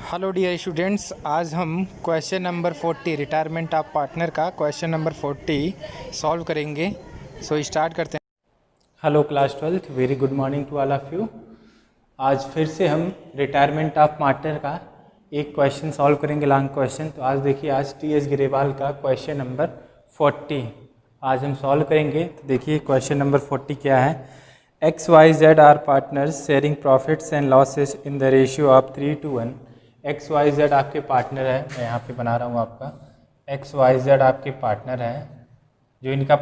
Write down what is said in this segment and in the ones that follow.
Hello dear students, आज हम question number 40 retirement of partner का क्वेश्चन नंबर 40 सॉल्व करेंगे। सो स्टार्ट करते हैं। Hello class 12th, very good morning to all of you. आज फिर से हम रिटायरमेंट ऑफ पार्टनर का एक क्वेश्चन सॉल्व करेंगे, लॉन्ग क्वेश्चन। तो आज देखिए, आज टी.एस. गिरेवाल का क्वेश्चन नंबर 40 आज हम सॉल्व करेंगे। तो देखिए क्वेश्चन नंबर 40 क्या है। XYZ are partners sharing profits and losses in the ratio of 3:1। XYZ आपके पार्टनर है, मैं यहाँ पे बना रहा हूँ आपका। XYZ आपके पार्टनर है, जो इनका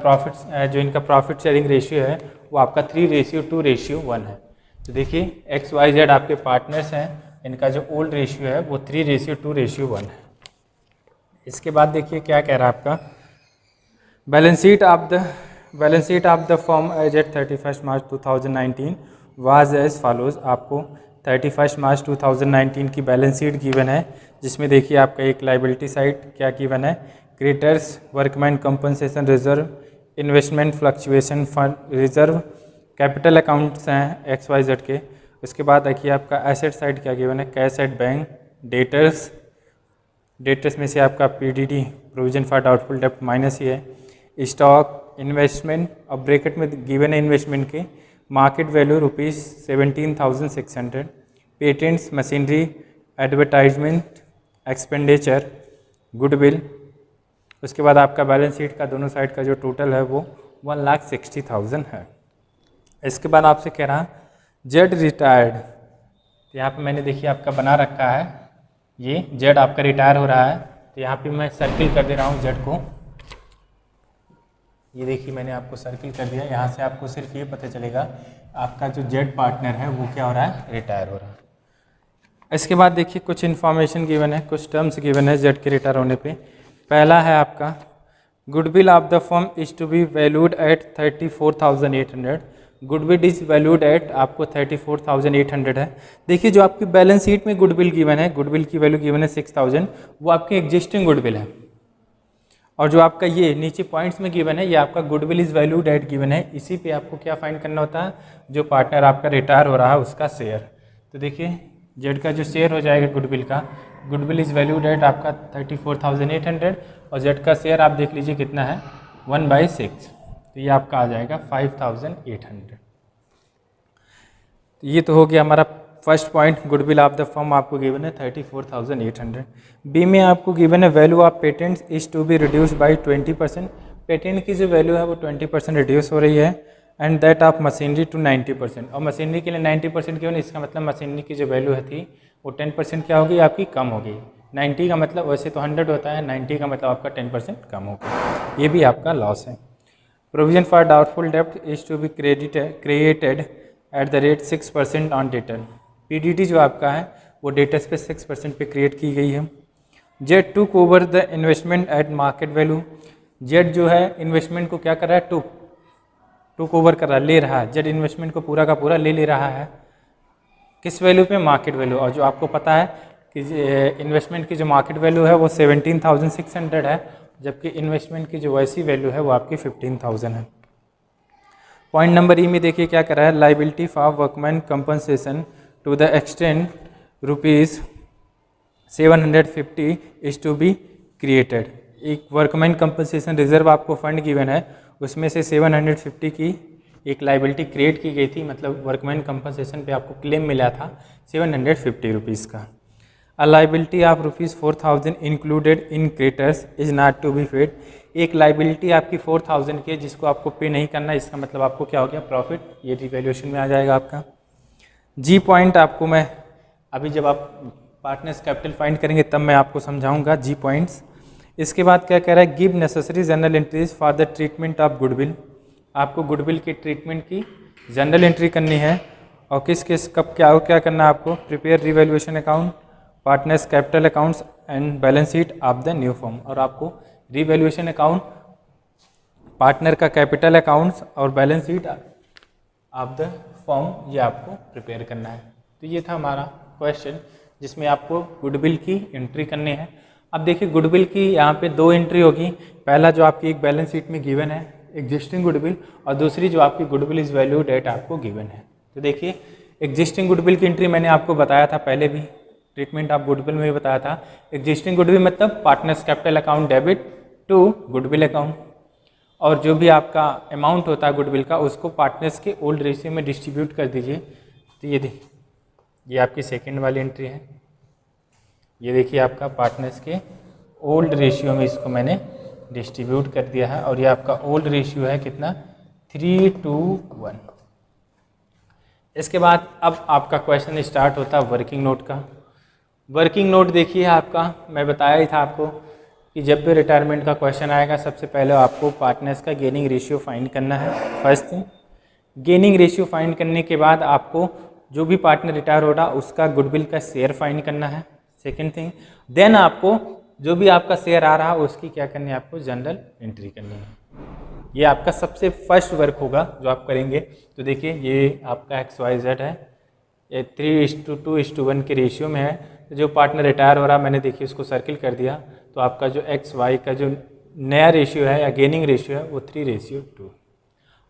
प्रॉफिट शेयरिंग रेशियो है वो आपका 3:2:1 है। तो देखिए XYZ आपके पार्टनर्स हैं, इनका जो ओल्ड रेशियो है वो 3:2:1 है। इसके बाद देखिए क्या कह रहा है आपका। Balance sheet of the firm as at 31 March 2019 was as follows. आपको 31 मार्च 2019 की बैलेंस शीट गिवन है, जिसमें देखिए आपका एक लाइबिलिटी साइड क्या गिवन है, creditors, workman compensation reserve, investment fluctuation fund reserve, capital accounts हैं XYZ के। उसके बाद देखिए आपका एसेट साइड क्या गिवन है, कैश एट बैंक, डेटर्स में से आपका PDD प्रोविजन फॉर डाउटफुल डेप्ट माइनस ही है, स्टॉक, इन्वेस्टमेंट, अब ब्रैकेट में गिवन है इन्वेस्टमेंट के, market value ₹17,600, patents, machinery, advertisement, expenditure, goodwill. उसके बाद आपका बैलेंस शीट का दोनों साइड का जो टोटल है वो 1,60,000 है। इसके बाद आपसे कह रहा जेड रिटायर्ड। यहाँ पे मैंने देखिए आपका बना रखा है, ये जेड आपका रिटायर हो रहा है। तो यहाँ पे मैं सर्किल कर दे रहा हूँ जेड को। ये देखिए मैंने आपको सर्किल कर दिया। यहाँ से आपको सिर्फ ये पता चलेगा आपका जो जेड पार्टनर है वो क्या हो रहा है, रिटायर हो रहा है। इसके बाद देखिए कुछ इन्फॉर्मेशन गिवन है, कुछ टर्म्स गिवन है जेड के रिटायर होने पे। पहला है आपका goodwill of the firm is to be valued at 34,800। Goodwill is valued at आपको 34,800 है। देखिए जो आपकी बैलेंस शीट में गुडविल गिवन है, गुडविल की वैल्यू गिवन है 6,000, वो आपकी एग्जिस्टिंग गुडविल है। और जो आपका ये नीचे पॉइंट्स में गिवन है, ये आपका goodwill is valued eight given है। इसी पे आपको क्या फाइंड करना होता है, जो पार्टनर आपका रिटायर हो रहा है उसका शेयर। तो देखिए जेड का जो शेयर हो जाएगा गुडविल का, गुडविल इज वैल्यूड एट आपका 34,800 और जेड का शेयर आप देख लीजिए कितना है, 1/6। तो ये आपका आ जाएगा 5,800। तो ये तो हो गया हमारा first point. Goodwill of the firm आपको गिवन है 34,800। बी में आपको गिवन है value of patents is to be reduce by 20%। Patent की जो वैल्यू है वो 20% रिड्यूस हो रही है। And that of machinery to 90%। और मशीनरी के लिए 90% क्यों, इसका मतलब मशीनरी की जो वैल्यू है थी वो 10% क्या होगी आपकी, कम हो गई। 90 का मतलब वैसे तो 100 होता है, 90 का मतलब आपका 10% कम हो गया। ये भी आपका लॉस है। प्रोविजन फॉर डाउटफुल डेप्ट is to be created at the rate 6% on debtor. PDD जो आपका है वो डेटर्स पे 6% पे क्रिएट की गई है। Z took over the investment at market value. Z जो है इन्वेस्टमेंट को क्या कर रहा है, टूक ओवर कर रहा है, ले रहा है। जेड इन्वेस्टमेंट को पूरा का पूरा ले रहा है, किस वैल्यू पे, मार्केट वैल्यू। और जो आपको पता है कि इन्वेस्टमेंट की जो मार्केट वैल्यू है वो 17,600 है, जबकि इन्वेस्टमेंट की जो वैसी वैल्यू है वो आपकी 15,000 है। पॉइंट नंबर ई में देखिए क्या कर रहा है, liability for workman compensation to the extent ₹750 is to be created. एक वर्कमैन कंपनसेशन रिजर्व आपको फंड गिवन है, उसमें से 750 की एक लाइबिलिटी क्रिएट की गई थी। मतलब वर्कमैन कंपनसेशन पे आपको क्लेम मिला था 750 रुपीज़ का। A liability of ₹4,000 included in creditors is not to be paid. एक लाइबिलिटी आपकी 4,000 की है जिसको आपको पे नहीं करना, इसका मतलब आपको क्या हो गया, प्रॉफिट। ये रिवैल्यूएशन में आ जाएगा आपका। जी पॉइंट आपको मैं अभी जब आप पार्टनर्स कैपिटल फाइंड करेंगे तब मैं आपको समझाऊंगा जी पॉइंट्स। इसके बाद क्या कह रहा है, give necessary general entries for the treatment of goodwill. आपको गुडविल की ट्रीटमेंट की जनरल एंट्री करनी है। और किस किस कब क्या करना है आपको, prepare revaluation account, partners capital accounts and balance sheet of the new firm. और आपको रिवैल्यूएशन अकाउंट, पार्टनर का कैपिटल अकाउंट्स और balance sheet of the form ये आपको प्रिपेयर करना है। तो ये था हमारा क्वेश्चन जिसमें आपको गुडविल की एंट्री करनी है। अब देखिए गुडविल की यहाँ पे 2 एंट्री होगी। पहला जो आपकी एक बैलेंस शीट में गिवन है एग्जिस्टिंग गुडविल, और दूसरी जो आपकी गुडविल इज वैल्यूड एट आपको गिवन है। तो देखिए एग्जिस्टिंग गुडविल की एंट्री मैंने आपको बताया था पहले भी, ट्रीटमेंट ऑफ गुडविल में भी बताया था। एग्जिस्टिंग गुडविल मतलब partners capital account debit to goodwill account, और जो भी आपका अमाउंट होता है गुडविल का उसको पार्टनर्स के ओल्ड रेशियो में डिस्ट्रीब्यूट कर दीजिए। तो ये आपकी सेकेंड वाली एंट्री है। ये देखिए आपका पार्टनर्स के ओल्ड रेशियो में इसको मैंने डिस्ट्रीब्यूट कर दिया है, और ये आपका ओल्ड रेशियो है कितना, 3:1। इसके बाद अब आपका क्वेश्चन स्टार्ट होता है वर्किंग नोट का। वर्किंग नोट देखिए आपका, मैं बताया ही था आपको कि जब भी रिटायरमेंट का क्वेश्चन आएगा सबसे पहले आपको पार्टनर्स का गेनिंग रेशियो फाइंड करना है। First thing, gaining ratio find करने के बाद आपको जो भी पार्टनर रिटायर हो रहा उसका गुडविल का शेयर फाइंड करना है। सेकेंड थिंग, देन आपको जो भी आपका शेयर आ रहा है उसकी क्या करनी है, आपको जनरल एंट्री करनी है। ये आपका सबसे फर्स्ट वर्क होगा जो आप करेंगे। तो देखिए ये आपका XYZ है, ये 3:2:1 के रेशियो में है। तो जो पार्टनर रिटायर हो रहा मैंने देखिए उसको सर्किल कर दिया, तो आपका जो XY का जो नया रेशियो है या गेनिंग रेशियो है वो 3:2।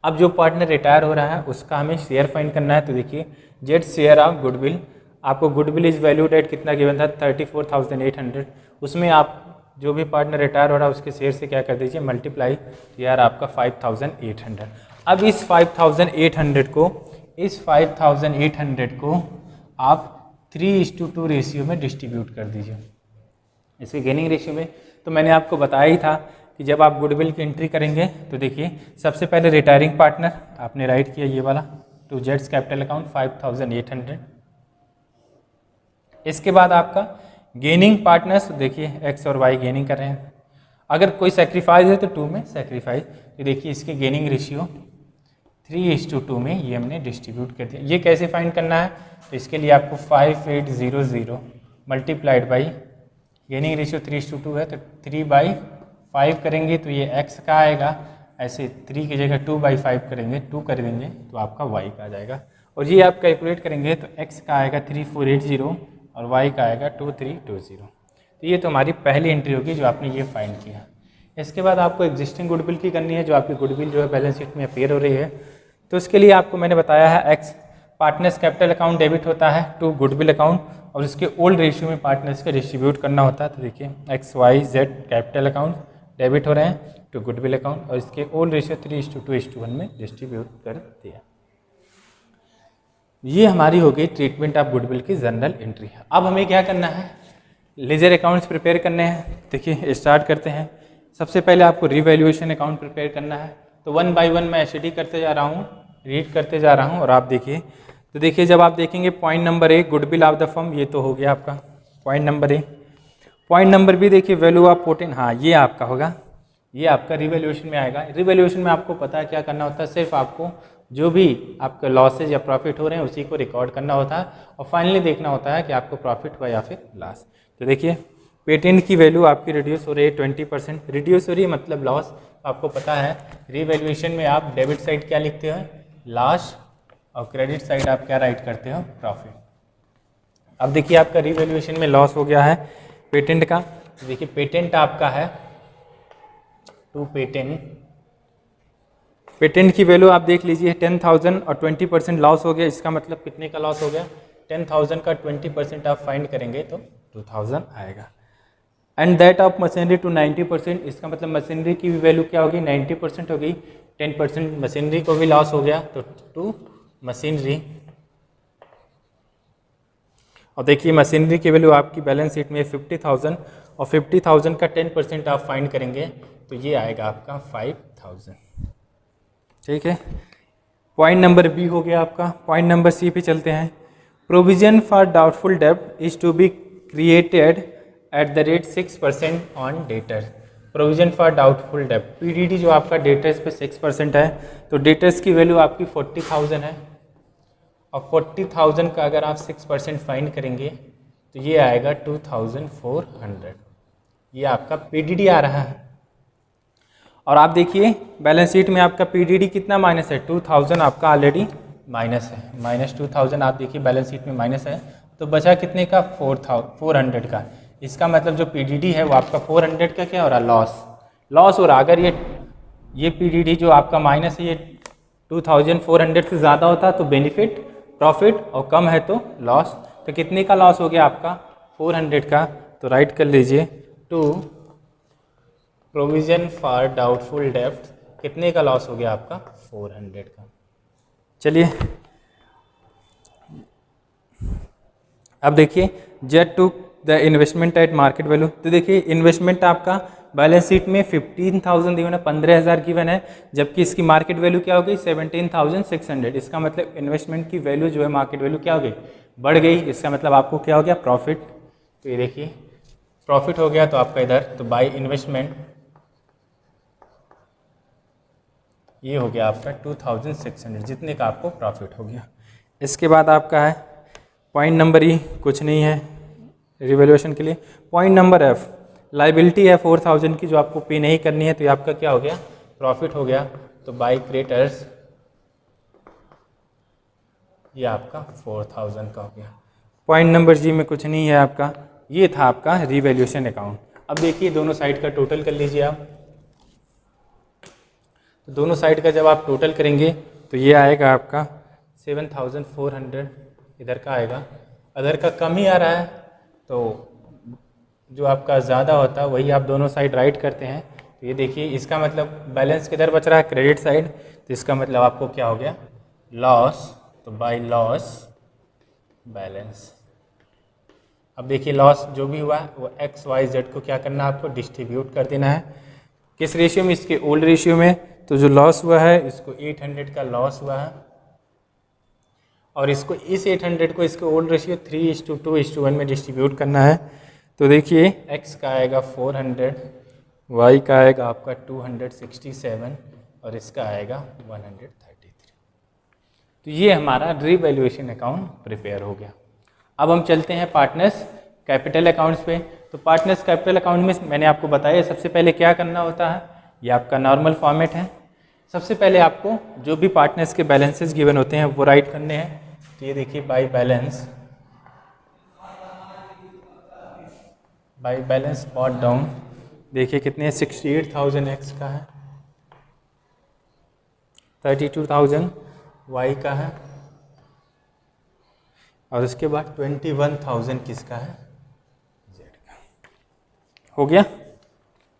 अब जो पार्टनर रिटायर हो रहा है उसका हमें शेयर फाइंड करना है। तो देखिए जेड शेयर ऑफ गुडविल, आपको गुडविल इज वैल्यूड एट कितना गिवन था, 34,800। उसमें आप जो भी पार्टनर रिटायर हो रहा है उसके शेयर से क्या कर दीजिए, मल्टीप्लाई, तो यार आपका 5,800। अब इस 5,800 को आप 3:2 रेशियो में डिस्ट्रीब्यूट कर दीजिए इसके गेनिंग रेशियो में। तो मैंने आपको बताया ही था कि जब आप गुडविल की एंट्री करेंगे तो देखिए सबसे पहले रिटायरिंग पार्टनर आपने राइट किया ये वाला टू जेड्स कैपिटल अकाउंट 5,800। इसके बाद आपका गेनिंग पार्टनर्स, देखिए एक्स और वाई गेनिंग कर रहे हैं। अगर कोई सेक्रीफाइस है तो 2 में सेक्रीफाइस, तो देखिए इसके गेनिंग रेशियो 3:2 में ये हमने डिस्ट्रीब्यूट कर दिया। ये कैसे फाइंड करना है, तो इसके लिए आपको 5800 मल्टीप्लाइड बाई गेनिंग रेशियो 3:2 है तो 3/5 करेंगे तो ये x का आएगा। ऐसे 3 की जगह 2/5 करेंगे, 2 कर देंगे तो आपका y का आ जाएगा। और ये आप कैलकुलेट करेंगे तो x का आएगा 3480 और y का आएगा 2320। तो ये तो हमारी पहली एंट्री होगी जो आपने ये फाइंड किया। इसके बाद आपको एग्जिस्टिंग गुडविल की करनी है, जो आपकी गुडविल जो है बैलेंस शीट में अपीयर हो रही है। तो उसके लिए आपको मैंने बताया है x partners capital account debit होता है टू गुडविल अकाउंट, और उसके ओल्ड रेशियो में पार्टनर्स का डिस्ट्रीब्यूट करना होता है। तो देखिए XYZ कैपिटल अकाउंट डेबिट हो रहे हैं टू गुडविल अकाउंट, और इसके ओल्ड रेशियो 3:2:1 में डिस्ट्रीब्यूट कर दिया। ये हमारी हो गई ट्रीटमेंट ऑफ गुडविल की जनरल एंट्री। अब हमें क्या करना है, लेजर अकाउंट्स प्रिपेयर करने हैं। देखिए स्टार्ट करते हैं। सबसे पहले आपको रिवैल्यूएशन अकाउंट प्रिपेयर करना है। तो 1 बाय 1 मैं स्टडी करते जा रहा हूँ, रीड करते जा रहा हूँ, और आप देखिए। तो देखिए जब आप देखेंगे point number 1 goodwill of the firm, ये तो हो गया आपका point number 1। Point number B देखिए वैल्यू ऑफ पोर्टेन, हाँ ये आपका होगा, ये आपका रिवैल्यूएशन में आएगा। रिवैल्यूएशन में आपको पता है क्या करना होता है, सिर्फ आपको जो भी आपके लॉसेज या प्रॉफिट हो रहे हैं उसी को रिकॉर्ड करना होता है, और फाइनली देखना होता है कि आपको प्रॉफिट हुआ या फिर लॉस। तो देखिए पेटेंट की वैल्यू आपकी रिड्यूस हो रही है 20%, रिड्यूस हो रही है मतलब लॉस। आपको पता है रिवैल्यूएशन में आप डेबिट साइड क्या लिखते हो, लॉस, और क्रेडिट साइड आप क्या राइट करते हो, प्रॉफिट। अब देखिए आपका रिवैल्यूएशन में लॉस हो गया है पेटेंट का। तो देखिए पेटेंट आपका है टू पेटेंट की वैल्यू आप देख लीजिए 10,000 और 20% लॉस हो गया। इसका मतलब कितने का लॉस हो गया, 10,000 का 20% आप फाइंड करेंगे तो 2,000 आएगा। And that of machinery to 90%, इसका मतलब मशीनरी की भी वैल्यू क्या होगी, 90% होगी। 10% मशीनरी को भी लॉस हो गया तो टू मशीनरी। और देखिए मशीनरी की वैल्यू आपकी बैलेंस शीट में 50,000, और 50,000 का 10% आप फाइंड करेंगे तो ये आएगा आपका 5,000। ठीक है, पॉइंट नंबर B हो गया आपका। पॉइंट नंबर C पे चलते हैं। प्रोविजन फॉर डाउटफुल डेब्ट is to be created at the rate 6% on debtor. Provision for doubtful डेब्ट, PDD जो आपका डेटर्स पे 6% है, तो डेटर्स की वैल्यू आपकी 40,000 है, और 40,000 का अगर आप 6% फाइंड करेंगे तो ये आएगा 2,400। ये आपका PDD आ रहा है। और आप देखिए बैलेंस शीट में आपका PDD कितना माइनस है, 2,000 आपका ऑलरेडी माइनस है, -2,000 आप देखिए बैलेंस शीट में माइनस है। तो बचा कितने का, 400 का। इसका मतलब जो PDD है वो आपका 400 का क्या हो रहा, लॉस हो रहा। अगर ये PDD जो आपका माइनस है ये 2,400 से ज़्यादा होता तो बेनिफिट प्रॉफिट, और कम है तो लॉस। तो कितने का लॉस हो गया आपका, 400 का, तो राइट कर लीजिए टू प्रोविज़न फॉर डाउटफुल डेब्ट, कितने का लॉस हो गया आपका 400 का। चलिए अब देखिए Z to the investment at market value, तो देखिए इन्वेस्टमेंट आपका बैलेंस शीट में 15,000 गिवन है, 15,000 गिवन है, जबकि इसकी मार्केट वैल्यू क्या हो गई 17,600। इसका मतलब इन्वेस्टमेंट की वैल्यू जो है मार्केट वैल्यू क्या हो गई, बढ़ गई। इसका मतलब आपको क्या हो गया, प्रॉफिट। तो ये देखिए प्रॉफिट हो गया, तो आपका इधर तो बाई इन्वेस्टमेंट ये हो गया आपका 2,600, जितने का आपको प्रॉफिट हो गया। इसके बाद आपका है पॉइंट नंबर ई, कुछ नहीं है रिवैल्यूएशन के लिए। पॉइंट नंबर एफ, लाइबिलिटी है 4,000 की जो आपको पे नहीं करनी है, तो ये आपका क्या हो गया, प्रॉफिट हो गया। तो बाई क्रेडिटर्स ये आपका 4,000 का हो गया। पॉइंट नंबर जी में कुछ नहीं है आपका, ये था आपका रिवैल्यूएशन अकाउंट। अब देखिए दोनों साइड का टोटल कर लीजिए आप। तो दोनों साइड का जब आप टोटल करेंगे तो ये आएगा आपका 7,400, इधर का आएगा, अदर का कम ही आ रहा है, तो जो आपका ज़्यादा होता है वही आप दोनों साइड राइट करते हैं। तो ये देखिए इसका मतलब बैलेंस किधर बच रहा है, क्रेडिट साइड, तो इसका मतलब आपको क्या हो गया, लॉस। तो बाय लॉस बैलेंस। अब देखिए लॉस जो भी हुआ है वो एक्स वाई जेड को क्या करना है, आपको डिस्ट्रीब्यूट कर देना है। किस रेशियो में, इसके ओल्ड रेशियो में। तो जो लॉस हुआ है इसको 800 का लॉस हुआ है, और इसको इस 800 को इसके ओल्ड रेशियो 3:2:1 में डिस्ट्रीब्यूट करना है। तो देखिए x का आएगा 400, y का आएगा आपका 267 और इसका आएगा 133। तो ये हमारा रिवैल्यूएशन अकाउंट प्रिपेयर हो गया। अब हम चलते हैं पार्टनर्स कैपिटल अकाउंट्स पे। तो पार्टनर्स कैपिटल अकाउंट में मैंने आपको बताया सबसे पहले क्या करना होता है, ये आपका नॉर्मल फॉर्मेट है। सबसे पहले आपको जो भी पार्टनर्स के बैलेंसेस गिवन होते हैं वो राइट करने हैं। तो ये देखिए बाई बैलेंस बॉट डाउन, देखिए कितने 68,000 एक्स का है, 32,000 वाई का है, और उसके बाद 21,000 किसका है, जेड का। हो गया।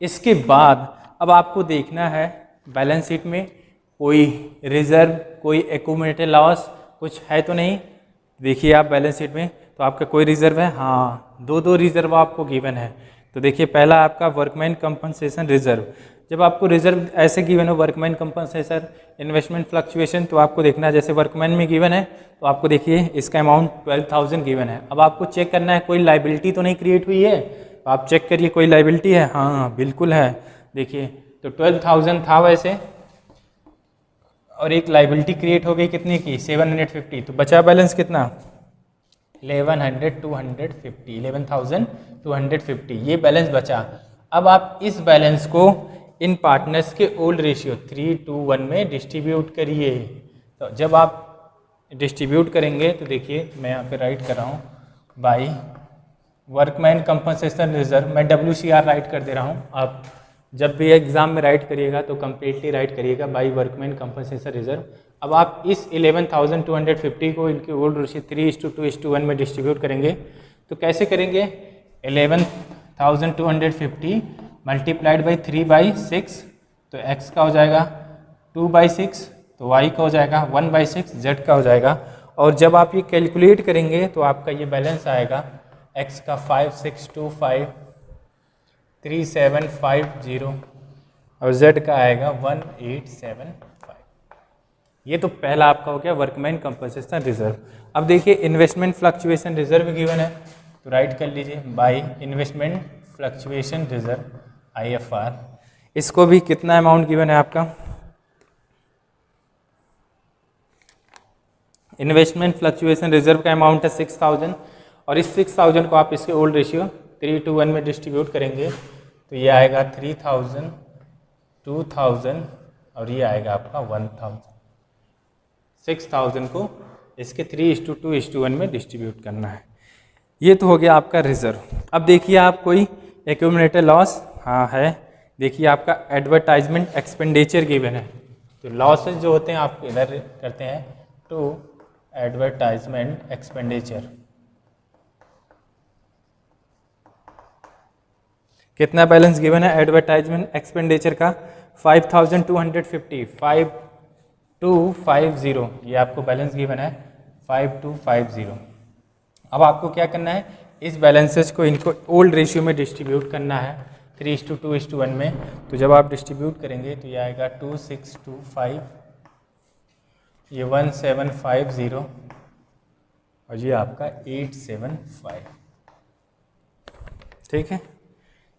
इसके बाद अब आपको देखना है बैलेंस शीट में कोई रिजर्व, कोई एक्यूमुलेटेड लॉस कुछ है तो नहीं। देखिए आप बैलेंस शीट में तो आपका कोई रिजर्व है, हाँ दो रिजर्व आपको गिवन है। तो देखिए पहला आपका वर्कमैन कंपनसेशन रिजर्व। जब आपको रिजर्व ऐसे गिवन हो वर्कमैन कंपनसेशन इन्वेस्टमेंट फ्लक्चुएशन, तो आपको देखना है जैसे वर्कमैन में गिवन है तो आपको देखिए इसका अमाउंट 12,000 गिवन है। अब आपको चेक करना है कोई लाइबिलिटी तो नहीं क्रिएट हुई है, तो आप चेक करिए कोई लाइबिलिटी है, हाँ बिल्कुल है। देखिए तो 12,000 था वैसे, और एक लाइबिलिटी क्रिएट हो गई कितने की 750, तो बचा बैलेंस कितना 11,250 ये बैलेंस बचा। अब आप इस बैलेंस को इन पार्टनर्स के ओल्ड रेशियो 3:1 में डिस्ट्रीब्यूट करिए। तो जब आप डिस्ट्रीब्यूट करेंगे तो देखिए मैं यहाँ पे राइट कर रहा हूँ बाई वर्कमैन कंपनसेशन रिजर्व, मैं WCR राइट कर दे रहा हूँ। आप जब भी एग्जाम में राइट करिएगा तो कम्प्लीटली राइट करिएगा बाई वर्कमैन कंपनसेशन रिजर्व। अब आप इस 11,250 को इनके ओल्ड रेशियो 3:2:1 में डिस्ट्रीब्यूट करेंगे। तो कैसे करेंगे, 11,250 मल्टीप्लाइड बाई 3/6, तो x का हो जाएगा 2/6, तो y का हो जाएगा 1/6, z का हो जाएगा। और जब आप ये कैलकुलेट करेंगे तो आपका ये बैलेंस आएगा x का 5,625,3750 और z का आएगा 1,875। ये तो पहला आपका हो गया वर्कमैन कंपनसेशन रिजर्व। अब देखिए इन्वेस्टमेंट फ्लक्चुएशन रिजर्व गिवन है, तो राइट कर लीजिए by investment fluctuation reserve IFR। इसको भी कितना अमाउंट गिवन है आपका, इन्वेस्टमेंट फ्लक्चुएशन रिजर्व का अमाउंट है 6,000, और इस 6,000 को आप इसके ओल्ड रेशियो 3:1 में डिस्ट्रीब्यूट करेंगे तो ये आएगा 3,000, 2,000 और ये आएगा आपका 1,000। 6,000 को इसके 3:2:1 में डिस्ट्रीब्यूट करना है। ये तो हो गया आपका रिजर्व। अब देखिए आप कोई एक्यूमुलेटेड लॉस, हाँ है, देखिए आपका एडवर्टाइजमेंट एक्सपेंडिचर गिवन है। तो लॉसेज जो होते हैं आप इधर करते हैं टू एडवर्टाइजमेंट एक्सपेंडिचर, कितना बैलेंस गिवन है एडवर्टाइजमेंट एक्सपेंडिचर का 5250, 5250, ये आपको बैलेंस गिवन है 5250। अब आपको क्या करना है, इस बैलेंसेज को इनको ओल्ड रेशियो में डिस्ट्रीब्यूट करना है 3:2:1 में। तो जब आप डिस्ट्रीब्यूट करेंगे तो ये आएगा 2625, ये 1750 और ये आपका 875। ठीक है,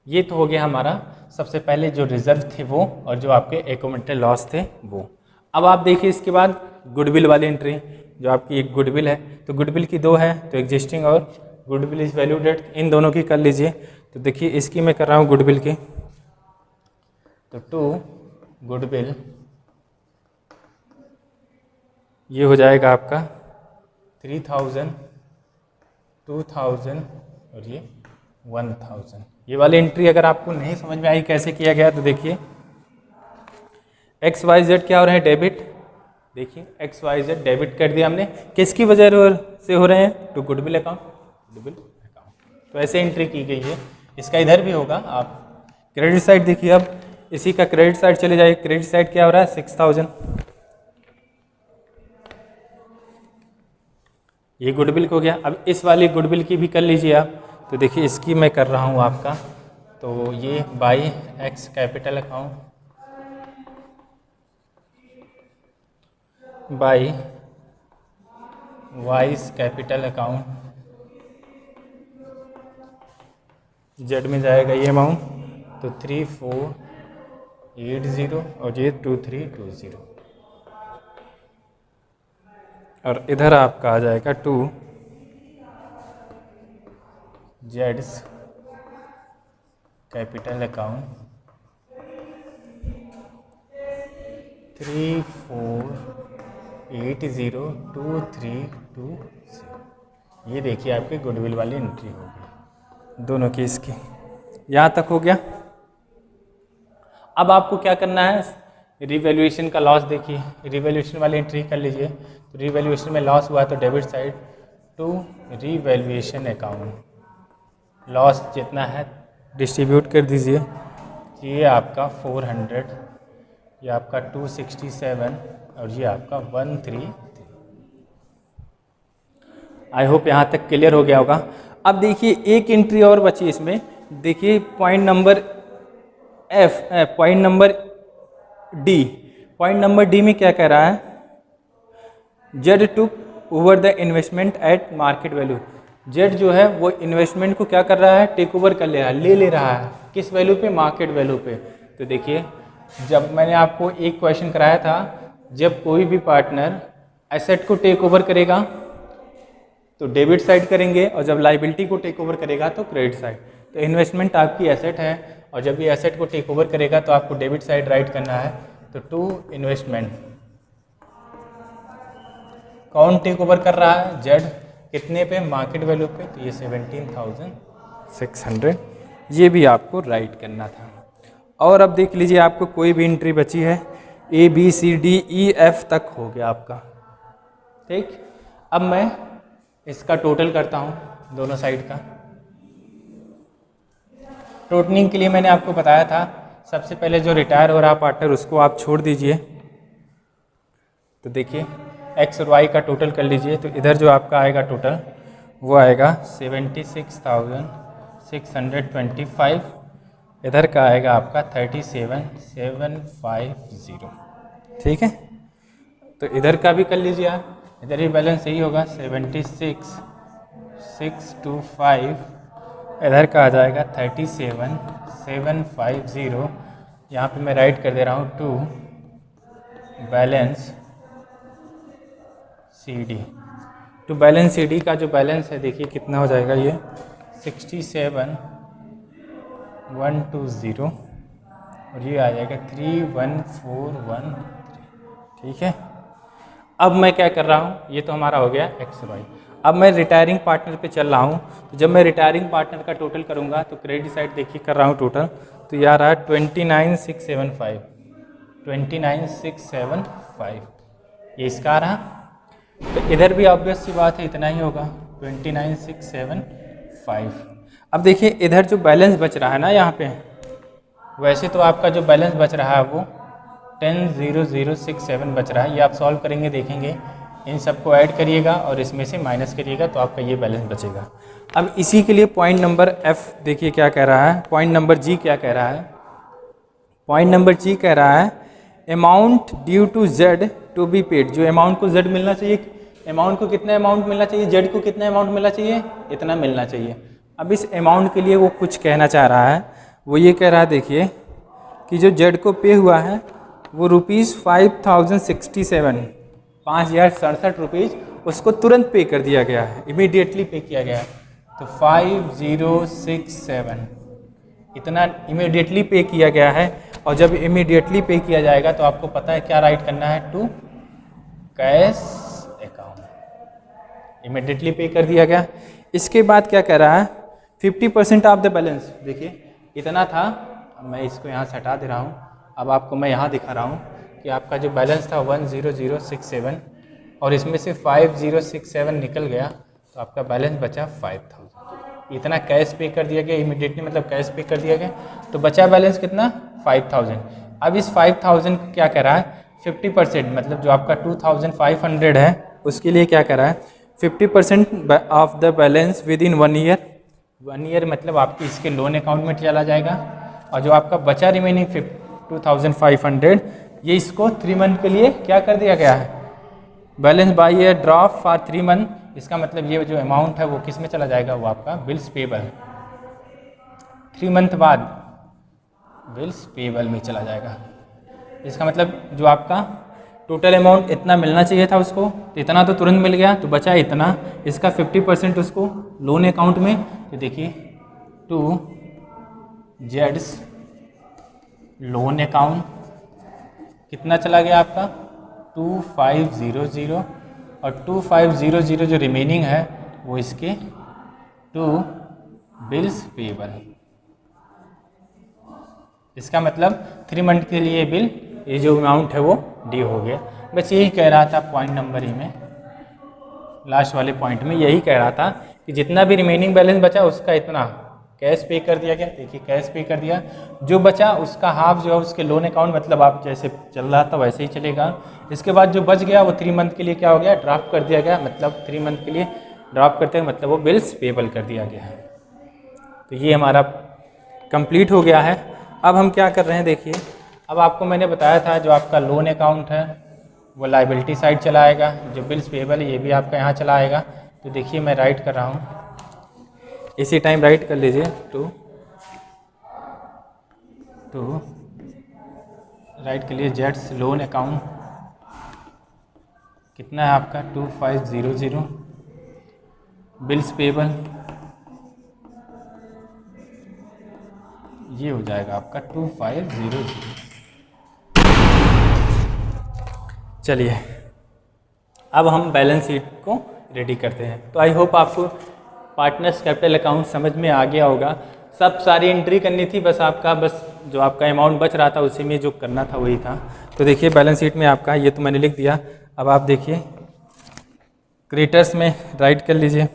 ये तो हो गया हमारा सबसे पहले जो रिजर्व थे वो, और जो आपके एक्यूमुलेटेड लॉस थे वो। अब आप देखिए इसके बाद गुडविल वाली एंट्री, जो आपकी एक गुडविल है, तो गुडविल की दो है, तो एग्जिस्टिंग और गुडविल इज वैल्यूड एट, इन दोनों की कर लीजिए। तो देखिए इसकी मैं कर रहा हूँ गुडविल की, तो 2 गुडविल ये हो जाएगा आपका 3000, 2000 और ये 1000। ये वाली एंट्री अगर आपको नहीं समझ में आई कैसे किया गया, तो देखिए XYZ क्या हो रहे हैं, डेबिट। देखिए XYZ डेबिट कर दिया हमने, किसकी वजह से हो रहे हैं, to goodwill account, goodwill account. तो ऐसे एंट्री की गई है, इसका इधर भी होगा। आप क्रेडिट साइड देखिए, अब इसी का क्रेडिट साइड चले जाइए। क्रेडिट साइड क्या हो रहा है 6000, ये गुडविल हो गया। अब इस वाली गुडविल की भी कर लीजिए आप। तो देखिए इसकी मैं कर रहा हूँ आपका, तो ये by x capital account, by vice capital account, Z में जाएगा ये अमाउंट, तो 3480 और ये 2320, और इधर आपका आ जाएगा 2 जेड्स कैपिटल अकाउंट 34802320। ये देखिए आपकी गुडविल वाली एंट्री होगी दोनों की, इसकी यहाँ तक हो गया। अब आपको क्या करना है, रिवैल्यूएशन का लॉस देखिए, रिवैल्यूएशन वाली एंट्री कर लीजिए। तो रिवैल्यूएशन में लॉस हुआ तो debit side to revaluation account, loss जितना है डिस्ट्रीब्यूट कर दीजिए। ये आपका 400, ये आपका 267 और ये आपका 133। आई होप यहाँ तक क्लियर हो गया होगा। अब देखिए एक एंट्री और बची इसमें, देखिए point number F, point number D, point number D में क्या कह रहा है, Z to over the investment at market value. Z जो है वो इन्वेस्टमेंट को क्या कर रहा है, टेक ओवर कर ले रहा है, ले रहा है, किस वैल्यू पे, मार्केट वैल्यू पे। तो देखिए जब मैंने आपको एक क्वेश्चन कराया था, जब कोई भी पार्टनर एसेट को टेक ओवर करेगा तो डेबिट साइड करेंगे, और जब लाइबिलिटी को टेक ओवर करेगा तो क्रेडिट साइड। तो इन्वेस्टमेंट आपकी एसेट है, और जब ये एसेट को टेक ओवर करेगा तो आपको डेबिट साइड राइट करना है। तो टू इन्वेस्टमेंट, कौन टेक ओवर कर रहा है, जेड, कितने पे, मार्केट वैल्यू पे, तो ये 17,600, ये भी आपको राइट करना था। और अब देख लीजिए आपको कोई भी एंट्री बची है, ABCDEF तक हो गया आपका। ठीक, अब मैं इसका टोटल करता हूँ दोनों साइड का। टोटलिंग के लिए मैंने आपको बताया था, सबसे पहले जो रिटायर हो रहा पार्टनर उसको आप छोड़ दीजिए। तो देखिए एक्स और वाई का टोटल कर लीजिए। तो इधर जो आपका आएगा टोटल वो आएगा 76,625, इधर का आएगा आपका 37,750। ठीक है, तो इधर का भी कर लीजिए आप, इधर भी बैलेंस यही होगा 76,625, इधर का आ जाएगा 37,750। यहाँ पे मैं राइट कर दे रहा हूँ 2 balance CD। To balance CD का जो बैलेंस है देखिए कितना हो जाएगा, ये 67,120 और ये आ जाएगा 31413। ठीक है, अब मैं क्या कर रहा हूँ, ये तो हमारा हो गया एक्स वाई। अब मैं रिटायरिंग पार्टनर पे चल रहा हूँ। तो जब मैं रिटायरिंग पार्टनर का टोटल करूँगा तो क्रेडिट साइड देखिए कर रहा हूँ टोटल, तो ये आ रहा है 29,675, 29,675 ये इसका आ रहा। तो इधर भी ऑब्वियस सी बात है इतना ही होगा 29,675। अब देखिए इधर जो बैलेंस बच रहा है ना यहाँ पे, वैसे तो आपका जो बैलेंस बच रहा है वो 10,0,067 बच रहा है। ये आप सॉल्व करेंगे देखेंगे, इन सबको ऐड करिएगा और इसमें से माइनस करिएगा तो आपका ये बैलेंस बचेगा। अब इसी के लिए पॉइंट नंबर एफ देखिए क्या कह रहा है, पॉइंट नंबर जी क्या कह रहा है। पॉइंट नंबर जी कह रहा है amount due to Z to be paid. जो अमाउंट को जेड मिलना चाहिए, अमाउंट को कितना अमाउंट मिलना चाहिए, जेड को कितना अमाउंट मिलना चाहिए, इतना मिलना चाहिए। अब इस अमाउंट के लिए वो कुछ कहना चाह रहा है, वो ये कह रहा है देखिए कि जो जेड को पे हुआ है वो ₹5067 ₹5067 उसको तुरंत पे कर दिया गया है, इमीडिएटली पे किया गया है। तो 5067 इतना इमीडिएटली पे किया गया है। और जब इमीडिएटली पे किया जाएगा तो आपको पता है क्या राइट करना है, टू कैश अकाउंट। इमीडिएटली पे कर दिया गया। इसके बाद क्या कह रहा है 50% ऑफ द बैलेंस। देखिए इतना था, मैं इसको यहाँ से हटा दे रहा हूँ। अब आपको मैं यहाँ दिखा रहा हूँ कि आपका जो बैलेंस था 10067 और इसमें से 5067 निकल गया तो आपका बैलेंस बचा 5000। इतना कैश पे कर दिया गया इमीडिएटली, मतलब कैश पे कर दिया गया तो बचा बैलेंस कितना 5000। अब इस 5000 क्या कह रहा है 50%, मतलब जो आपका 2500 है उसके लिए क्या कह रहा है 50% of the balance with in 1 year. 1 year मतलब आपके इसके लोन अकाउंट में चला जाएगा। और जो आपका बचा रिमेनिंग 2500 ये इसको 3 मंथ के लिए क्या कर दिया गया है, balance by year drop for 3 month. इसका मतलब ये जो अमाउंट है वो किस में चला जाएगा, वो आपका बिल्स पेबल 3 मंथ बाद बिल्स पेबल में चला जाएगा। इसका मतलब जो आपका टोटल अमाउंट इतना मिलना चाहिए था उसको, तो इतना तो तुरंत मिल गया तो बचा इतना, इसका 50% उसको लोन अकाउंट में। तो देखिए टू जेड्स लोन अकाउंट कितना चला गया आपका 2500 और 2500 जो रिमेनिंग है वो इसके टू बिल्स पेबल। इसका मतलब 3 मंथ के लिए बिल ये जो अमाउंट है वो ड्यू हो गया। बस यही कह रहा था पॉइंट नंबर ई में, लास्ट वाले पॉइंट में यही कह रहा था कि जितना भी रिमेनिंग बैलेंस बचा उसका इतना कैश पे कर दिया गया। देखिए कैश पे कर दिया, जो बचा उसका हाफ जो है उसके लोन अकाउंट, मतलब आप जैसे चल रहा था वैसे ही चलेगा। इसके बाद जो बच गया वो 3 मंथ के लिए क्या हो गया ड्राफ्ट कर दिया गया, मतलब 3 मंथ के लिए ड्राफ्ट करते हैं मतलब वो बिल्स पेबल कर दिया गया है। तो ये हमारा कंप्लीट हो गया है। अब हम क्या कर रहे हैं देखिए, अब आपको मैंने बताया था जो आपका लोन अकाउंट है वो लाइबिलिटी साइड चला आएगा, जो बिल्स पेबल है ये भी आपका यहाँ चला आएगा। तो देखिए मैं राइट कर रहा हूँ, इसी टाइम राइट कर लीजिए टू राइट कर लीजिए जेड्स लोन अकाउंट कितना है आपका 2500 बिल्स पेबल, ये हो जाएगा आपका 2500। चलिए अब हम बैलेंस शीट को रेडी करते हैं। तो आई होप आपको पार्टनर्स कैपिटल अकाउंट समझ में आ गया होगा। सब सारी एंट्री करनी थी, बस जो आपका अमाउंट बच रहा था उसी में जो करना था वही था। तो देखिए बैलेंस शीट में आपका ये तो मैंने लिख दिया। अब आप देखिए क्रेडिटर्स में राइट कर लीजिए।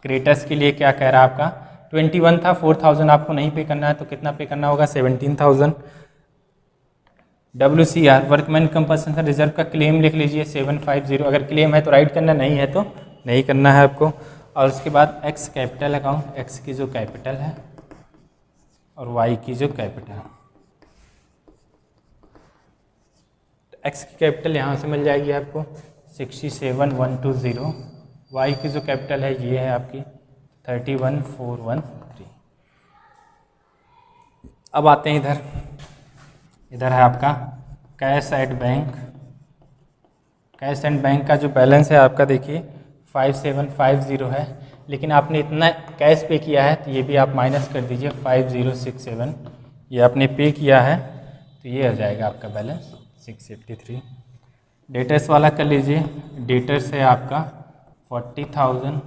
क्रेडिटर्स के लिए क्या कह रहा है आपका 21 था, 4000 आपको नहीं पे करना है तो कितना पे करना होगा 17000। WCR वर्कमैन कंपनसेशन रिजर्व का क्लेम लिख लीजिए 750। अगर क्लेम है तो राइट करना, नहीं है तो नहीं करना है आपको। और उसके बाद एक्स कैपिटल अकाउंट, एक्स की जो कैपिटल है और वाई की जो कैपिटल है, एक्स की कैपिटल यहाँ से मिल जाएगी आपको 67120। वाई की जो कैपिटल है ये है आपकी 31413। अब आते हैं इधर है आपका cash at bank. Cash and bank का जो बैलेंस है आपका देखिए 5750 है, लेकिन आपने इतना कैश पे किया है तो ये भी आप माइनस कर दीजिए 5067, ये आपने पे किया है तो ये हो जाएगा आपका बैलेंस 683। डेटर्स वाला कर लीजिए, डेटर्स है आपका 40,000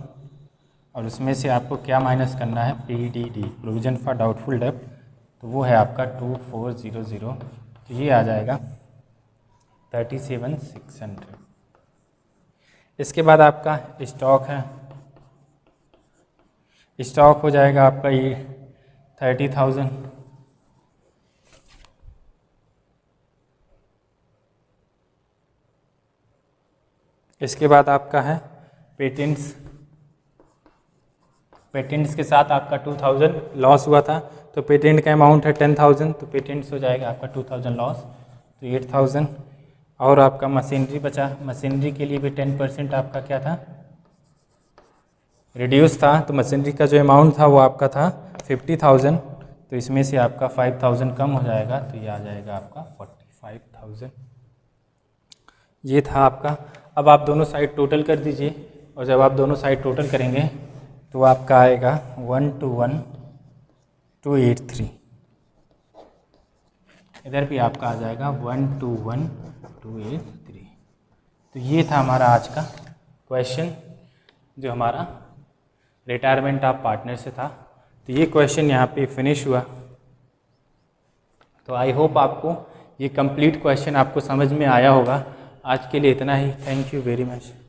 और उसमें से आपको क्या माइनस करना है PDD प्रोविजन फॉर डाउटफुल डेब्ट, तो वो है आपका 2400, तो ये आ जाएगा 37600। इसके बाद आपका स्टॉक है स्टॉक हो जाएगा आपका ये 30,000। इसके बाद आपका है पेटेंट्स। पेटेंट्स के साथ आपका 2000 लॉस हुआ था, तो पेटेंट का अमाउंट है 10,000, तो पेटेंट्स हो जाएगा आपका 2000 लॉस, तो 8,000। और आपका मशीनरी बचा, मशीनरी के लिए भी 10% आपका क्या था, रिड्यूस था, तो मशीनरी का जो अमाउंट था वो आपका था 50,000, तो इसमें से आपका 5,000 कम हो जाएगा, तो ये आ जाएगा आपका 45,000। ये था आपका। अब आप दोनों साइड टोटल कर दीजिए, और जब आप दोनों साइड टोटल करेंगे तो आपका आएगा 121,283। इधर भी आपका आ जाएगा 121,283। तो ये था हमारा आज का क्वेश्चन जो हमारा रिटायरमेंट ऑफ पार्टनर से था। तो ये क्वेश्चन यहाँ पे फिनिश हुआ। तो आई होप आपको ये कंप्लीट क्वेश्चन आपको समझ में आया होगा। आज के लिए इतना ही। Thank you very much.